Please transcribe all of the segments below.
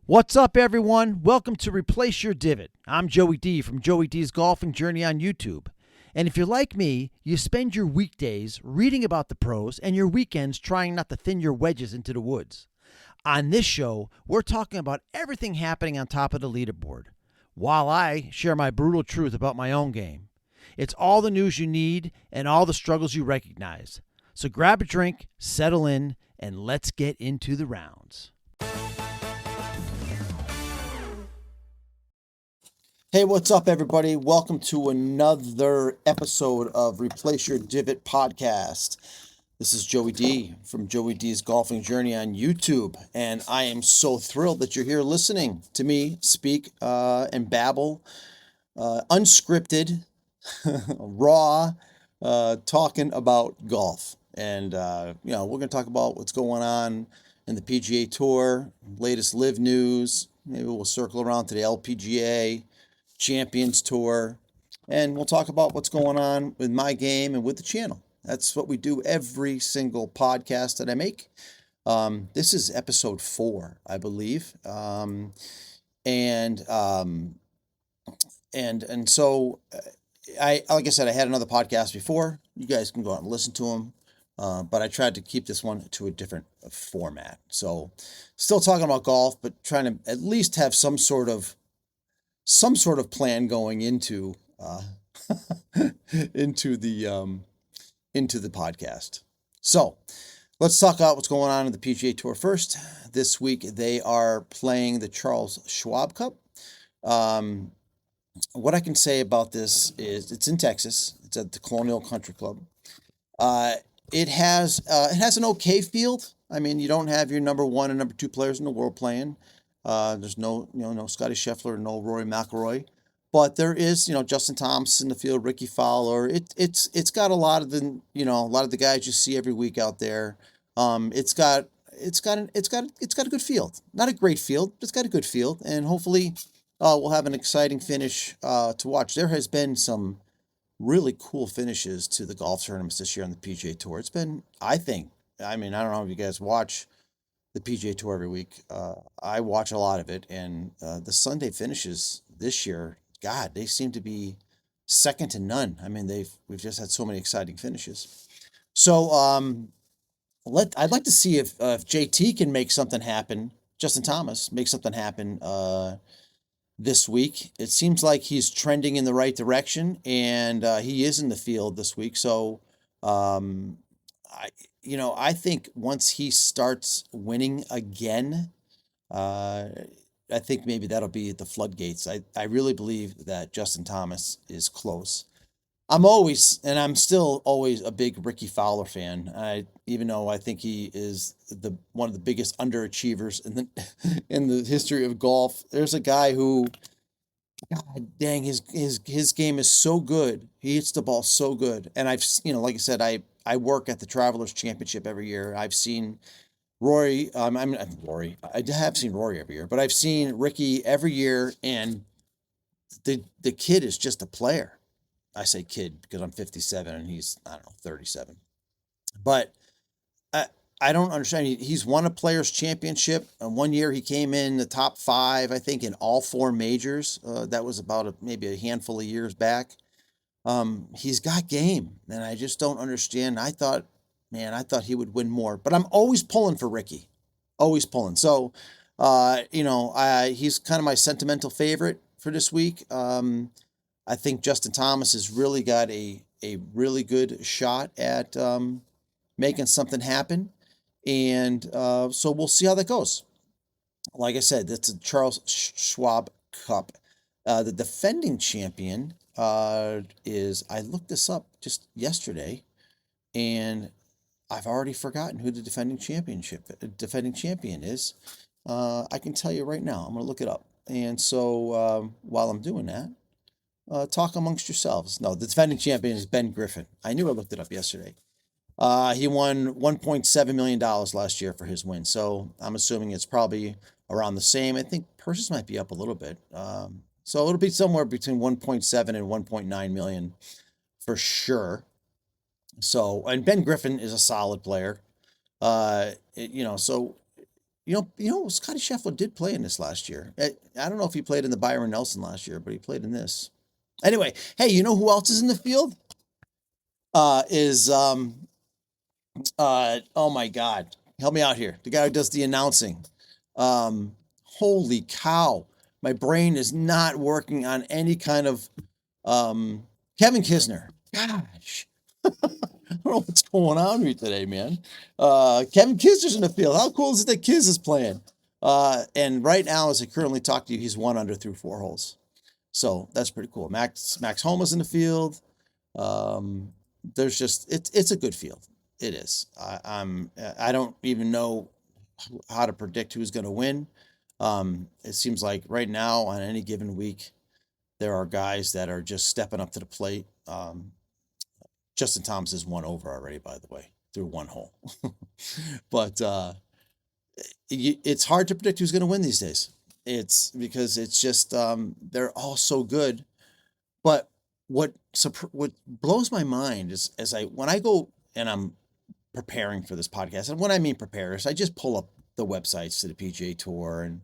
What's up, everyone? Welcome to Replace Your Divot. I'm Joey D from Joey D's Golfing Journey on YouTube. And if you're like me, you spend your weekdays reading about the pros and your weekends trying not to thin your wedges into the woods. On this show, we're talking about everything happening on top of the leaderboard, while I share my brutal truth about my own game. It's all the news you need and all the struggles you recognize. So grab a drink, settle in, and let's get into the rounds. Hey, what's up, everybody? Welcome to another episode of Replace Your Divot podcast. This is Joey D from Joey D's Golfing Journey on YouTube, and I am so thrilled that you're here listening to me speak and babble, unscripted, raw, talking about golf. And, we're going to talk about what's going on in the PGA Tour, latest live news. Maybe we'll circle around to the LPGA, Champions Tour, and we'll talk about what's going on with my game and with the channel. That's what we do every single podcast that I make. This is episode 4, I believe. So I like I said, I had another podcast before. You guys can go out and listen to them. But I tried to keep this one to a different format. So still talking about golf, but trying to at least have some sort of plan going into into the podcast. So let's talk about what's going on in the PGA Tour first. This week they are playing the Charles Schwab Cup. What I can say about this is it's in Texas. It's at the Colonial Country Club. It has an okay field. I mean, you don't have your number 1 and number 2 players in the world playing. There's no Scotty Scheffler, no Rory McIlroy, but there is, Justin Thomas in the field, Ricky Fowler. It's got a lot of the guys you see every week out there. It's got a good field, not a great field, but it's got a good field, and hopefully, we'll have an exciting finish to watch. There has been some really cool finishes to the golf tournaments this year on the PGA Tour. It's been, I don't know if you guys watch the PGA Tour every week. I watch a lot of it, and the Sunday finishes this year, God, they seem to be second to none. I mean, we've just had so many exciting finishes. So I'd like to see if JT can make something happen. Justin Thomas make something happen this week. It seems like he's trending in the right direction, and he is in the field this week. So I think once he starts winning again, I think maybe that'll be the floodgates. I really believe that Justin Thomas is close. I'm still always a big Ricky Fowler fan. Even though I think he is one of the biggest underachievers in the history of golf. There's a guy who, God dang, his game is so good. He hits the ball so good. And like I said, I work at the Travelers Championship every year. I've seen Rory. Rory. I have seen Rory every year, but I've seen Ricky every year, and the kid is just a player. I say kid because I'm 57 and he's, 37. But I don't understand. He's won a Players Championship. And one year he came in the top 5, I think, in all 4 majors. That was about maybe a handful of years back. He's got game, and I just don't understand. I thought he would win more, but I'm always pulling for Ricky, always pulling. So, he's kind of my sentimental favorite for this week. I think Justin Thomas has really got a really good shot at making something happen, and so we'll see how that goes. Like I said, that's a Charles Schwab Cup. The defending champion is, I looked this up just yesterday, and I've already forgotten who the defending champion is. I can tell you right now. I'm going to look it up. And so while I'm doing that, talk amongst yourselves. No, the defending champion is Ben Griffin. I knew I looked it up yesterday. He won $1.7 million last year for his win. So I'm assuming it's probably around the same. I think purses might be up a little bit. So it'll be somewhere between 1.7 and 1.9 million for sure. So, and Ben Griffin is a solid player. So Scotty Scheffler did play in this last year. I don't know if he played in the Byron Nelson last year, but he played in this. Anyway, hey, you know who else is in the field? Is Oh my God, help me out here. The guy who does the announcing. Holy cow, my brain is not working on any kind of Kevin Kisner. Gosh, I don't know what's going on with me today, man. Kevin Kisner's in the field. How cool is it that Kiz is playing? And right now, as I currently talk to you, he's 1 under through 4 holes. So that's pretty cool. Max Homa's in the field. Um, there's just it's a good field. It is. I don't even know how to predict who's going to win. It seems like right now on any given week, there are guys that are just stepping up to the plate. Justin Thomas is 1 over already, by the way, through 1 hole. But it's hard to predict who's going to win these days. It's because it's just they're all so good. But what blows my mind is when I go and I'm preparing for this podcast, and when I mean prepare is I just pull up the websites to the PGA Tour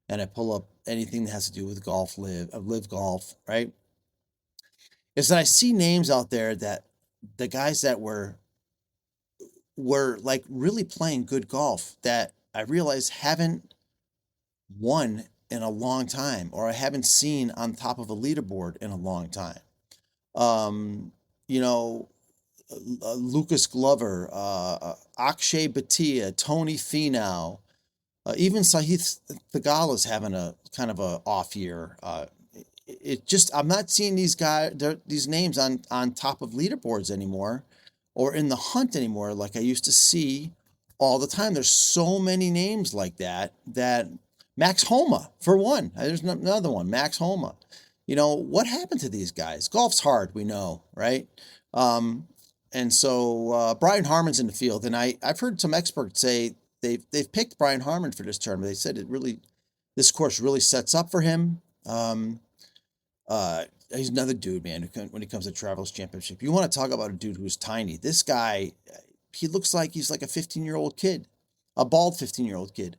and I pull up anything that has to do with golf, live golf, right? Is that I see names out there that the guys that were like really playing good golf that I realize haven't won in a long time, or I haven't seen on top of a leaderboard in a long time. Um, you know, Lucas Glover, Akshay Bhatia, Tony Finau, even Sahith Theegala's having a kind of a off year. It just I'm not seeing these names on top of leaderboards anymore, or in the hunt anymore, like I used to see all the time. There's so many names like that Max Homa for one. There's another one, Max Homa. What happened to these guys? Golf's hard, we know, right? Um, and so Brian Harmon's in the field, and I've heard some experts say they've picked Brian Harmon for this tournament. They said this course really sets up for him. He's another dude, man. When it comes to Travelers Championship, you want to talk about a dude who's tiny. This guy, he looks like he's like a 15-year-old kid, a bald 15-year-old kid.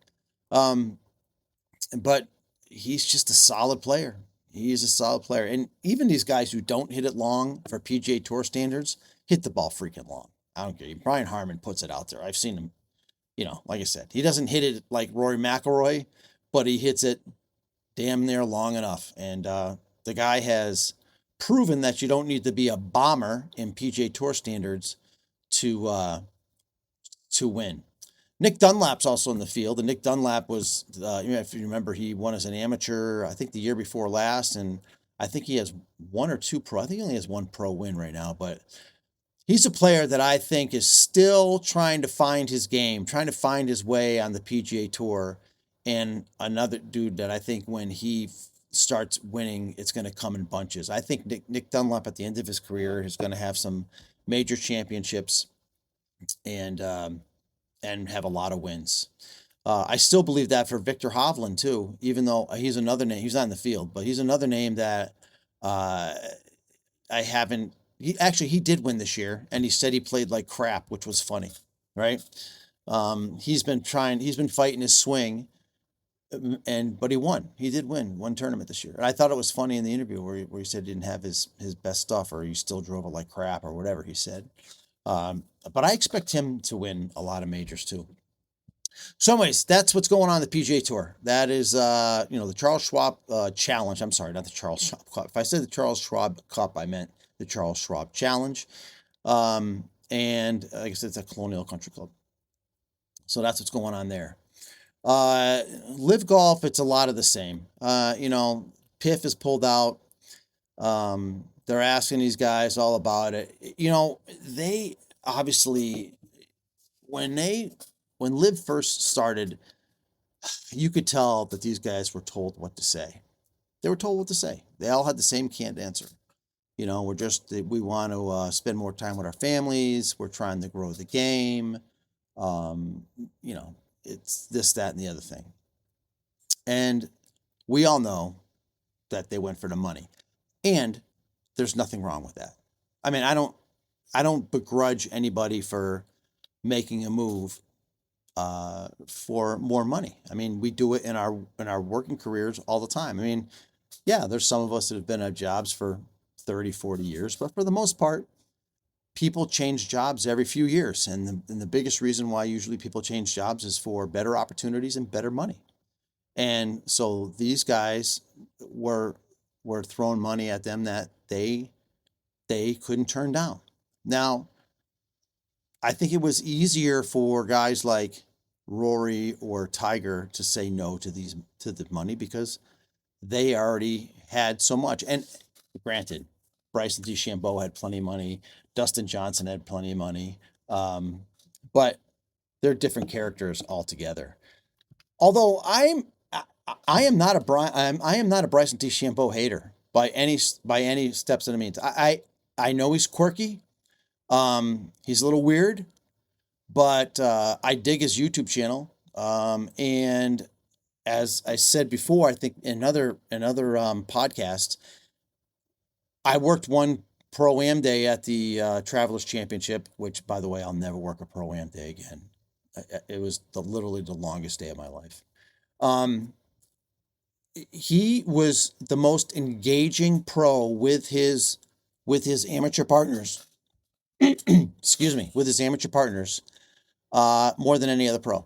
But he's just a solid player. He is a solid player. And even these guys who don't hit it long for PGA Tour standards hit the ball freaking long. I don't care. Brian Harmon puts it out there. I've seen him, like I said, he doesn't hit it like Rory McIlroy, but he hits it damn near long enough. And the guy has proven that you don't need to be a bomber in PGA Tour standards to win. Nick Dunlap's also in the field, and Nick Dunlap was, if you remember, he won as an amateur, I think the year before last, and I think he has 1 or 2 pro. I think he only has 1 pro win right now, but he's a player that I think is still trying to find his game, trying to find his way on the PGA Tour, and another dude that I think when he starts winning, it's going to come in bunches. I think Nick Dunlap at the end of his career is going to have some major championships and have a lot of wins. I still believe that for Victor Hovland too, even though he's another name. He's not in the field, but he's another name that I haven't. He did win this year, and he said he played like crap, which was funny, right? He's been fighting his swing, but he won. He did win 1 tournament this year, and I thought it was funny in the interview where he said he didn't have his best stuff, or he still drove it like crap, or whatever he said. But I expect him to win a lot of majors too. So anyways, that's what's going on the PGA Tour. That is, the Charles Schwab Challenge. I'm sorry, not the Charles Schwab Cup. If I said the Charles Schwab Cup, I meant the Charles Schwab Challenge. And like I said, it's a Colonial Country Club. So that's what's going on there. Live Golf, it's a lot of the same. PIF is pulled out. They're asking these guys all about it. They obviously, when Live first started, you could tell that these guys were told what to say. They were told what to say. They all had the same canned answer. We want to spend more time with our families. We're trying to grow the game. It's this, that, and the other thing. And we all know that they went for the money. And there's nothing wrong with that. I mean, I don't begrudge anybody for making a move for more money. I mean, we do it in our working careers all the time. I mean, yeah, there's some of us that have been at jobs for 30, 40 years, but for the most part, people change jobs every few years. And the biggest reason why usually people change jobs is for better opportunities and better money. And so these guys were were throwing money at them that they couldn't turn down. Now, I think it was easier for guys like Rory or Tiger to say no to these to the money because they already had so much. And granted, Bryson DeChambeau had plenty of money. Dustin Johnson had plenty of money. Um, but they're different characters altogether. Although I am not a I am not a Bryson DeChambeau hater by any steps of the means. I know he's quirky. He's a little weird, but I dig his YouTube channel. And as I said before, I think in another podcast, I worked one pro am day at the Travelers Championship, which, by the way, I'll never work a pro am day again. It was literally the longest day of my life. Um, he was the most engaging pro with his amateur partners. Excuse me, with his amateur partners, more than any other pro.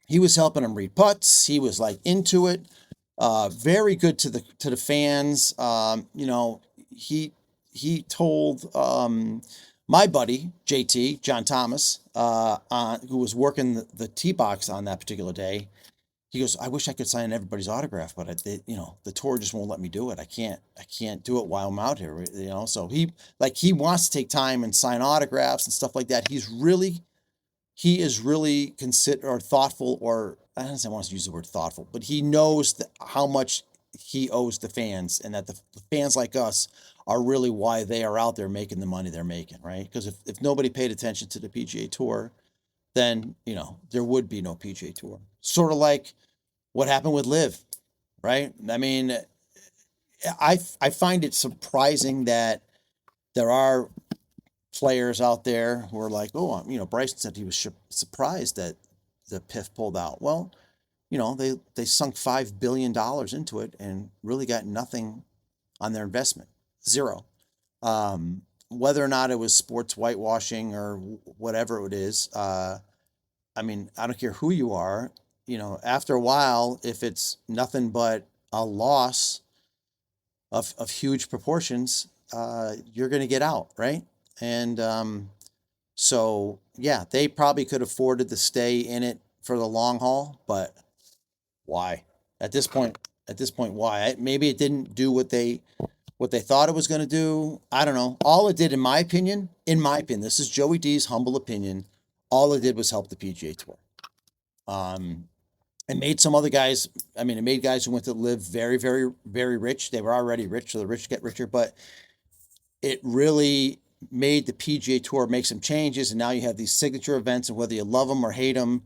He was helping them read putts. He was like into it. Very good to the fans. He he told my buddy JT John Thomas, who was working the tee box on that particular day. He goes, I wish I could sign everybody's autograph, but the tour just won't let me do it. I can't do it while I'm out here, So he wants to take time and sign autographs and stuff like that. He is really consider or thoughtful, or I don't want to use the word thoughtful, but he knows how much he owes the fans, and that the fans like us are really why they are out there making the money they're making, right? Because if nobody paid attention to the PGA Tour, then there would be no PGA Tour. Sort of like what happened with Live, right? I mean, I find it surprising that there are players out there who are like, oh, Bryson said he was surprised that the PIF pulled out. Well, they sunk $5 billion into it and really got nothing on their investment, zero. Whether or not it was sports whitewashing or whatever it is, I mean, I don't care who you are. After a while, if it's nothing but a loss of huge proportions, you're going to get out, right? And so, yeah, they probably could have afforded to stay in it for the long haul, but why? At this point, why? Maybe it didn't do what they thought it was going to do. I don't know. All it did, in my opinion, this is Joey D's humble opinion. All it did was help the PGA Tour. And made some other guys. I mean, it made guys who went to live very, very, very rich. They were already rich, so the rich get richer. But it really made the PGA Tour make some changes, and now you have these signature events, and whether you love them or hate them,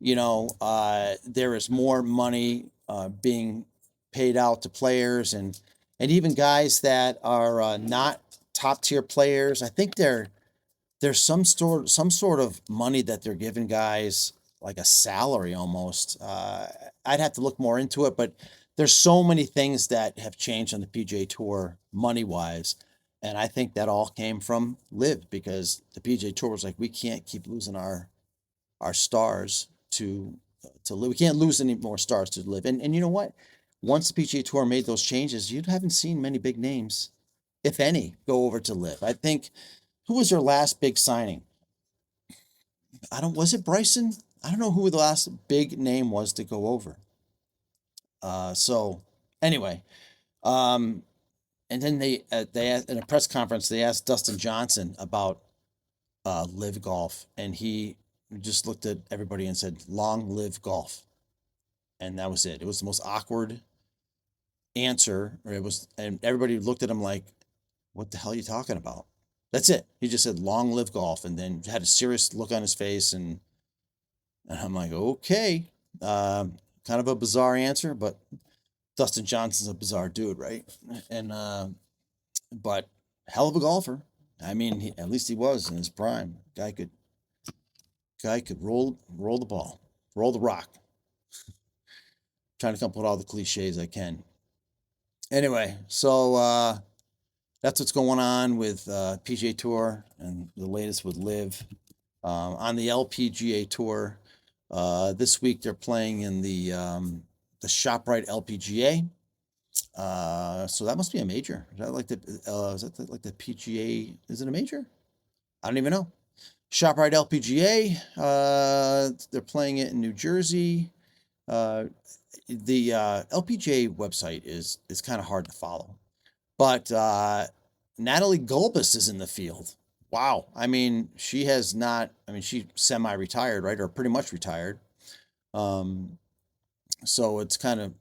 there is more money being paid out to players, and even guys that are not top tier players. I think there's some sort of money that they're giving guys, like a salary almost. I'd have to look more into it, but there's so many things that have changed on the PGA Tour money wise. And I think that all came from Live, because the PGA Tour was like, we can't keep losing our stars to Live. We can't lose any more stars to Live. And you know what? Once the PGA Tour made those changes, you haven't seen many big names, if any, go over to Live. I think, who was their last big signing? Was it Bryson? I don't know who the last big name was to go over. So anyway, um, and then they in a press conference they asked Dustin Johnson about Live Golf, and he just looked at everybody and said, "Long live golf," and that was it. It was the most awkward answer. And everybody looked at him like, "What the hell are you talking about?" That's it. He just said, "Long live golf," and then had a serious look on his face, and I'm like, okay, kind of a bizarre answer, but Dustin Johnson's a bizarre dude, right? And but hell of a golfer. I mean, at least he was in his prime. Guy Guy could roll the ball, roll the rock. Trying to come up with all the cliches I can. Anyway, so that's what's going on with PGA Tour and the latest with Live. On the LPGA Tour, this week they're playing in the ShopRite LPGA. So that must be a major. Like the PGA? Is it a major? I don't even know. ShopRite LPGA. They're playing it in New Jersey. The LPGA website is kind of hard to follow, but Natalie Gulbis is in the field. Wow. I mean, she has not. I mean, she semi-retired, right, or pretty much retired. Um, so it's kind of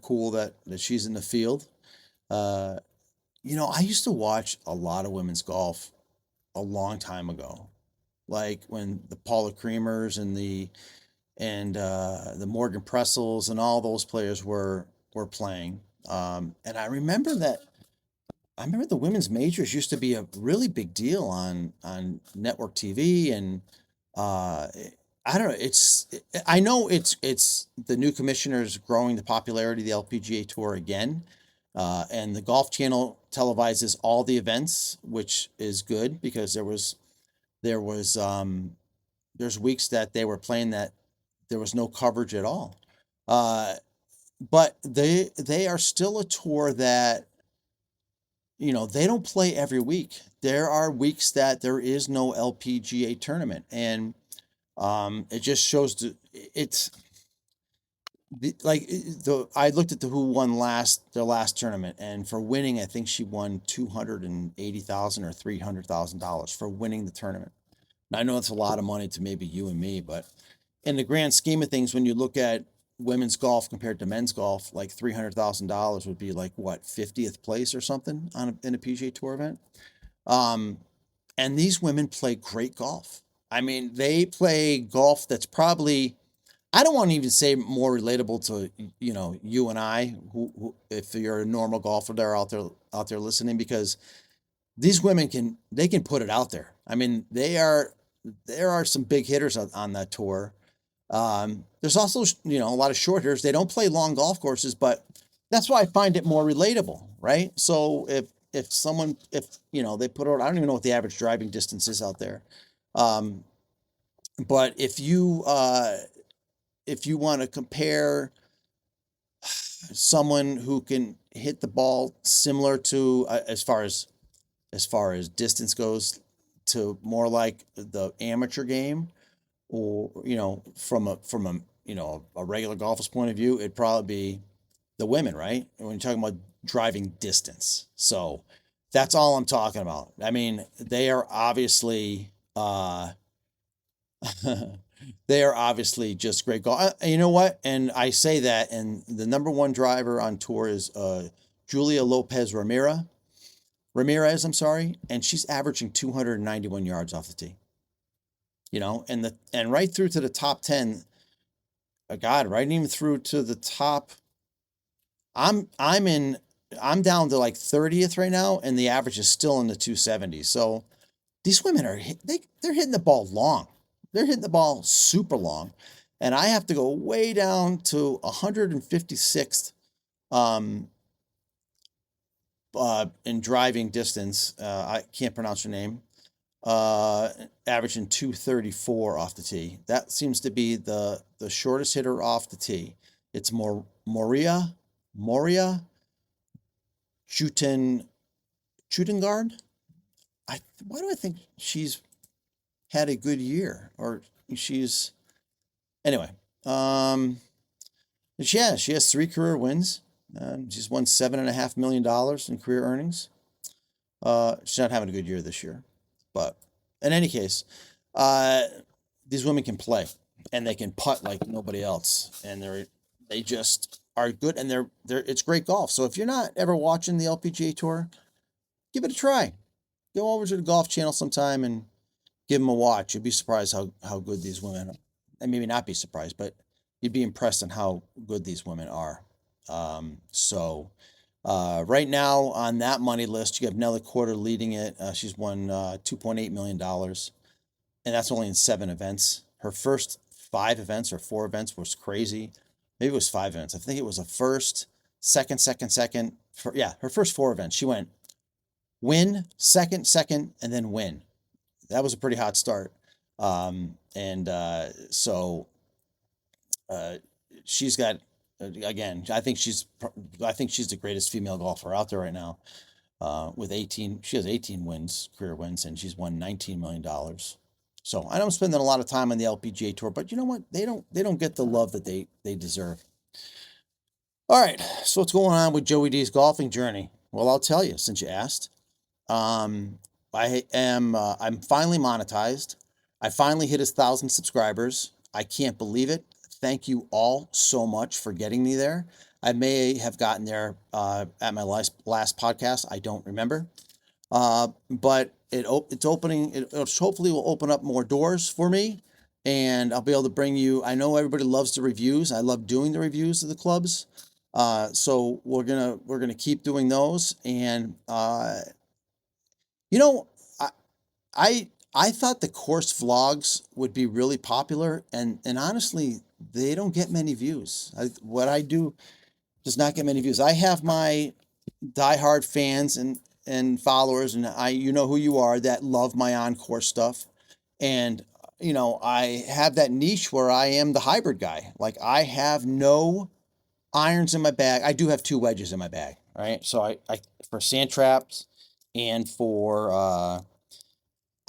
cool that she's in the field. Uh, I used to watch a lot of women's golf a long time ago, like when the Paula Creamers and the Morgan Pressels and all those players were playing. And I remember the women's majors used to be a really big deal on network TV, and uh, I don't know. I know it's the new commissioners growing the popularity of the LPGA Tour again, and the Golf Channel televises all the events, which is good because there was there's weeks that they were playing that there was no coverage at all. Uh, but they are still a tour that they don't play every week. There are weeks that there is no LPGA tournament, and it just shows it's like the I looked at the who won their last tournament, and for winning, I think she won $280,000 or $300,000 for winning the tournament. And I know it's a lot of money to maybe you and me, but in the grand scheme of things, when you look at women's golf compared to men's golf, like $300,000 would be like what, 50th place or something in a PGA Tour event. Um, and these women play great golf. I mean, they play golf that's probably, I don't want to even say more relatable to you and I, who if you're a normal golfer there out there listening, because these women can put it out there. I mean, there are some big hitters on that tour. There's also, a lot of short hitters. They don't play long golf courses, but that's why I find it more relatable, right? So if they put out, I don't even know what the average driving distance is out there. Um, but if you want to compare someone who can hit the ball similar to as far as distance goes to more like the amateur game, or from a a regular golfer's point of view, it'd probably be the women, right? When you're talking about driving distance. So that's all I'm talking about. I mean, they are obviously they are obviously just great golf. You know what? And I say that, and the number one driver on tour is Julia Lopez Ramirez, I'm sorry, and she's averaging 291 yards off the tee. And right through to the top 10, God, right even through to the top. I'm I'm in I'm down to like 30th right now, and the average is still in the 270s. So these women they're hitting the ball long. They're hitting the ball super long, and I have to go way down to 156th um in driving distance. I can't pronounce her name. uh, Averaging 234 off the tee. That seems to be the shortest hitter off the tee. It's more Moria Juten Jutengard. Why do I think she's had a good year, or she's anyway. Um, she has three career wins. She's won $7.5 million in career earnings. She's not having a good year this year, but in any case, uh, these women can play, and they can putt like nobody else, and they just are good, and they're it's great golf. So if you're not ever watching the LPGA Tour, give it a try. Go over to the Golf Channel sometime and give them a watch. You'd be surprised how good these women are. And maybe not be surprised, but you'd be impressed on how good these women are. Right now on that money list, you have Nelly Quarter leading it. She's won $2.8 million, and that's only in 7 events. her first 5 events or 4 events was crazy. Maybe it was 5 events. I think it was a first, second, second. Yeah, her first 4 events. She went win, second, and then win. That was a pretty hot start. And so she's got again. I think she's the greatest female golfer out there right now. With 18, she has 18 wins, career wins, and she's won $19 million. So I know I'm spending a lot of time on the LPGA tour, but you know what? They don't get the love that they deserve. All right, so what's going on with Joey D's golfing journey? Well, I'll tell you since you asked. Um, I'm finally monetized. I finally hit 1,000 subscribers. I can't believe it. Thank you all so much for getting me there. I may have gotten there at my last podcast. I don't remember. But it's opening. It hopefully will open up more doors for me, and I'll be able to bring you. I know everybody loves the reviews. I love doing the reviews of the clubs. So we're gonna keep doing those, and you know, I I thought the course vlogs would be really popular, and honestly, they don't get many views. What I do does not get many views. I have my diehard fans and followers, and you know who you are, that love my on-course stuff. And I have that niche where I am the hybrid guy. Like, I have no irons in my bag. I do have 2 wedges in my bag, right? So I for sand traps and for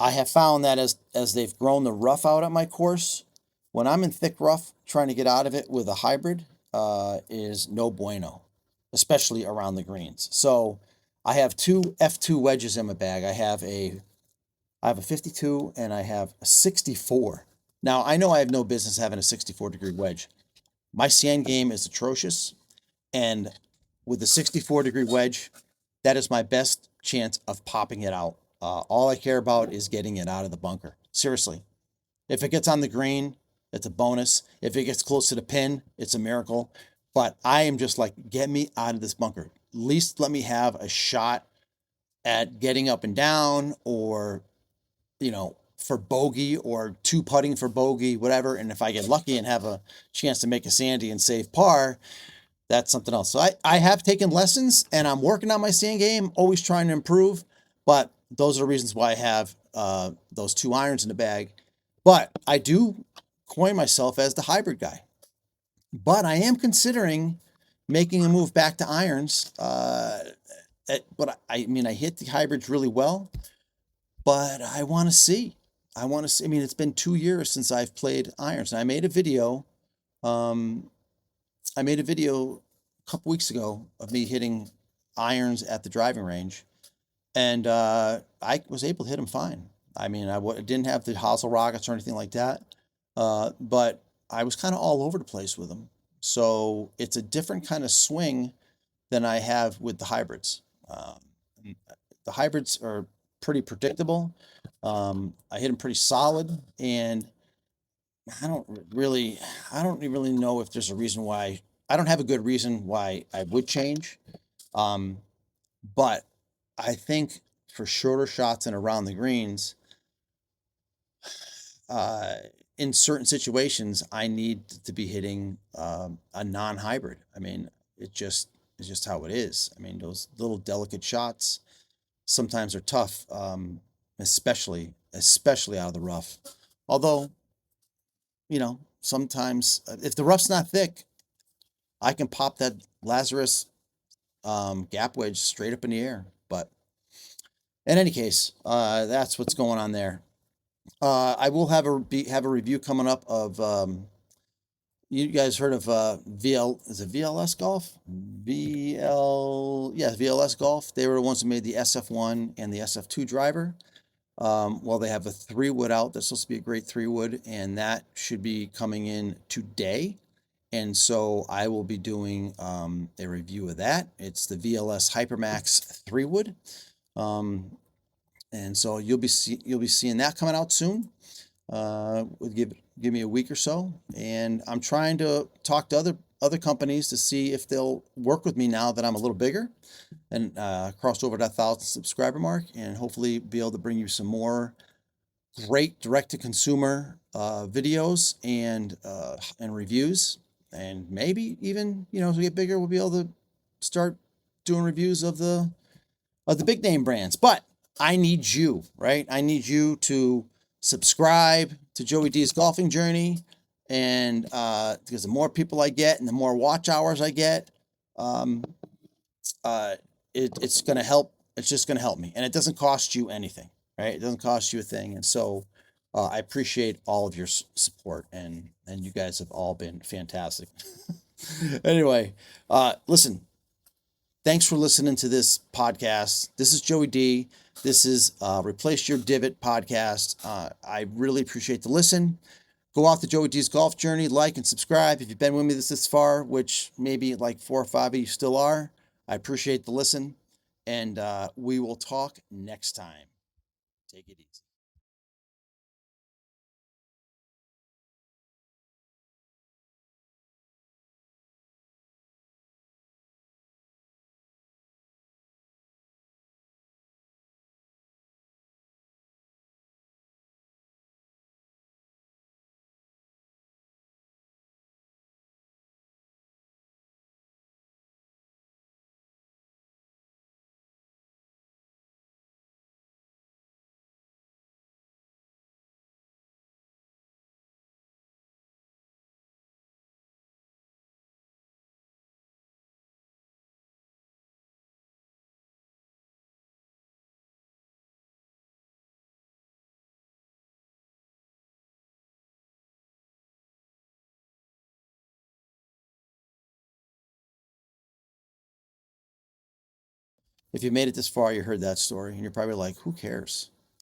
I have found that as they've grown the rough out at my course, when I'm in thick rough, trying to get out of it with a hybrid is no bueno, especially around the greens. So I have 2 F2 wedges in my bag. I have a 52 and I have a 64. Now, I know I have no business having a 64-degree wedge. My sand game is atrocious, and with the 64-degree wedge, that is my best chance of popping it out. All I care about is getting it out of the bunker. Seriously. If it gets on the green, it's a bonus. If it gets close to the pin, it's a miracle. But I am just like, get me out of this bunker. At least let me have a shot at getting up and down, or, for bogey, or 2 putting for bogey, whatever. And if I get lucky and have a chance to make a sandy and save par, that's something else. So I have taken lessons, and I'm working on my sand game, always trying to improve. But those are the reasons why I have those 2 irons in the bag. But I do coin myself as the hybrid guy. But I am considering making a move back to irons. But I mean, I hit the hybrids really well, but I want to see. I mean, it's been 2 years since I've played irons. And um, I made a video a couple weeks ago of me hitting irons at the driving range, and I was able to hit them fine. I mean, didn't have the hosel rockets or anything like that, but I was kind of all over the place with them. So it's a different kind of swing than I have with the hybrids. The hybrids are pretty predictable. I hit them pretty solid, and I don't really, I don't really know if there's a reason why. I don't have a good reason why I would change. Um, but I think for shorter shots and around the greens, uh, in certain situations, I need to be hitting a non-hybrid. I mean, it's just how it is. I mean, those little delicate shots sometimes are tough, especially out of the rough. Although, sometimes if the rough's not thick, I can pop that Lazarus gap wedge straight up in the air. But in any case, that's what's going on there. I will have a review coming up of you guys heard of is it VLS Golf? VLS Golf. They were the ones who made the SF1 and the SF2 driver. Well, they have a 3-wood out. That's supposed to be a great 3-wood, and that should be coming in today. And so I will be doing a review of that. It's the VLS Hypermax 3-wood. And so you'll be seeing that coming out soon. Give me a week or so, and I'm trying to talk to other companies to see if they'll work with me now that I'm a little bigger and crossed over that 1,000 subscriber mark, and hopefully be able to bring you some more great direct-to-consumer videos and reviews, and maybe even, as we get bigger, we'll be able to start doing reviews of the big name brands. But I need you, right? I need you to subscribe to Joey D's golfing journey, and because the more people I get and the more watch hours I get, um, uh, it's going to help. It's just going to help me, and it doesn't cost you anything, right? It doesn't cost you a thing, and so I appreciate all of your support, and you guys have all been fantastic. Anyway, listen. Thanks for listening to this podcast. This is Joey D. This is Replace Your Divot podcast. I really appreciate the listen. Go off the Joey D's golf journey, like and subscribe if you've been with me this far, which maybe like 4 or 5 of you still are. I appreciate the listen, and we will talk next time. Take it easy. If you made it this far, you heard that story, and you're probably like, who cares?